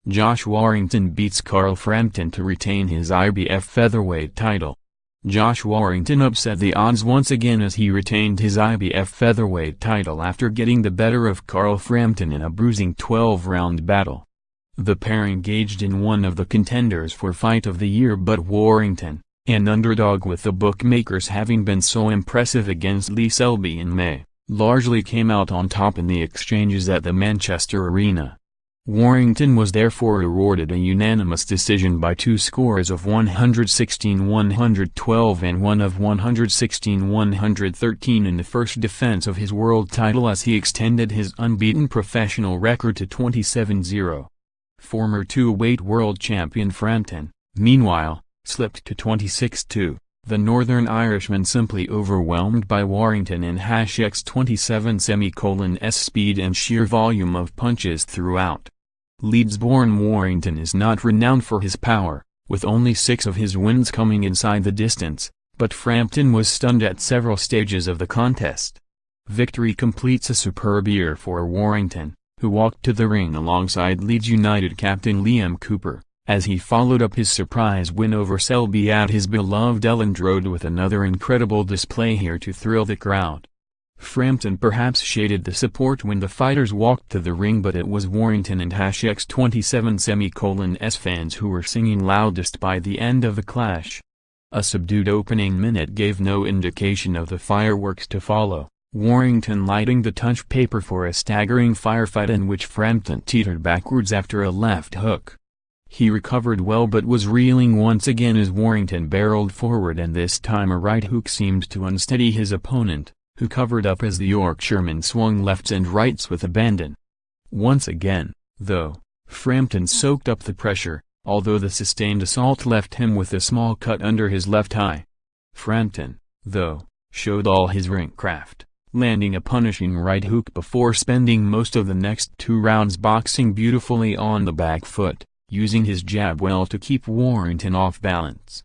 Josh Warrington beats Carl Frampton to retain his IBF featherweight title. Josh Warrington upset the odds once again as he retained his IBF featherweight title after getting the better of Carl Frampton in a bruising 12-round battle. The pair engaged in one of the contenders for Fight of the Year, but Warrington, an underdog with the bookmakers having been so impressive against Lee Selby in May, largely came out on top in the exchanges at the Manchester Arena. Warrington was therefore awarded a unanimous decision by two scores of 116-112 and one of 116-113 in the first defense of his world title as he extended his unbeaten professional record to 27-0. Former two-weight world champion Frampton, meanwhile, slipped to 26-2. The Northern Irishman simply overwhelmed by Warrington in #x27's speed and sheer volume of punches throughout. Leeds-born Warrington is not renowned for his power, with only 6 of his wins coming inside the distance, but Frampton was stunned at several stages of the contest. Victory completes a superb year for Warrington, who walked to the ring alongside Leeds United captain Liam Cooper, as he followed up his surprise win over Selby at his beloved Elland Road with another incredible display here to thrill the crowd. Frampton perhaps shaded the support when the fighters walked to the ring, but it was Warrington and #x27's fans who were singing loudest by the end of the clash. A subdued opening minute gave no indication of the fireworks to follow, Warrington lighting the touch paper for a staggering firefight in which Frampton teetered backwards after a left hook. He recovered well but was reeling once again as Warrington barreled forward, and this time a right hook seemed to unsteady his opponent, who covered up as the Yorkshireman swung lefts and rights with abandon. Once again, though, Frampton soaked up the pressure, although the sustained assault left him with a small cut under his left eye. Frampton, though, showed all his ring craft, landing a punishing right hook before spending most of the next 2 rounds boxing beautifully on the back foot, using his jab well to keep Warrington off balance.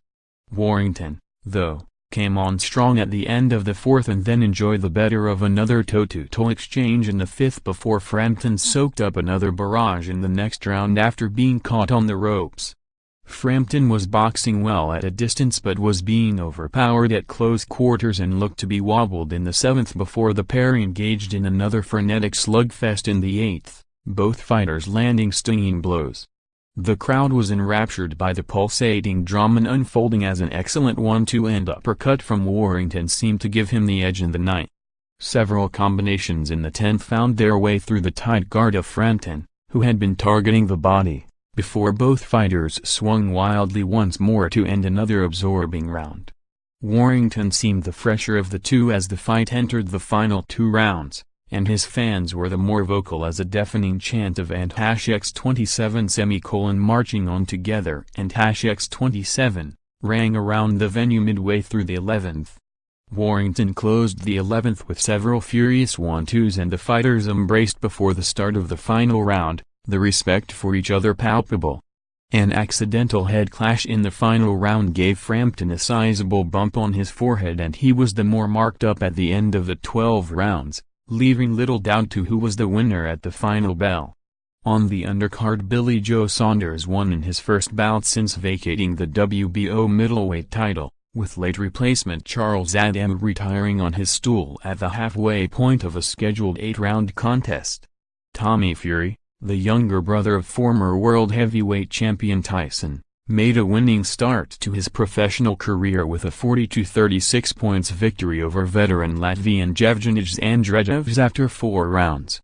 Warrington, though, came on strong at the end of the 4th and then enjoyed the better of another toe-to-toe exchange in the 5th before Frampton soaked up another barrage in the next round after being caught on the ropes. Frampton was boxing well at a distance but was being overpowered at close quarters and looked to be wobbled in the 7th before the pair engaged in another frenetic slugfest in the 8th, both fighters landing stinging blows. The crowd was enraptured by the pulsating drama unfolding as an excellent 1-2 and uppercut from Warrington seemed to give him the edge in the 9th. Several combinations in the 10th found their way through the tight guard of Frampton, who had been targeting the body, before both fighters swung wildly once more to end another absorbing round. Warrington seemed the fresher of the two as the fight entered the final 2 rounds, and his fans were the more vocal as a deafening chant of and #x27 marching on together and #x27 rang around the venue midway through the 11th. Warrington closed the 11th with several furious 1-2s and the fighters embraced before the start of the final round, the respect for each other palpable. An accidental head clash in the final round gave Frampton a sizable bump on his forehead and he was the more marked up at the end of the 12 rounds. Leaving little doubt to who was the winner at the final bell. On the undercard, Billy Joe Saunders won in his first bout since vacating the WBO middleweight title, with late replacement Charles Adam retiring on his stool at the halfway point of a scheduled 8-round contest. Tommy Fury, the younger brother of former world heavyweight champion Tyson, made a winning start to his professional career with a 42-36 points victory over veteran Latvian Yevgenij Andrejevs after 4 rounds.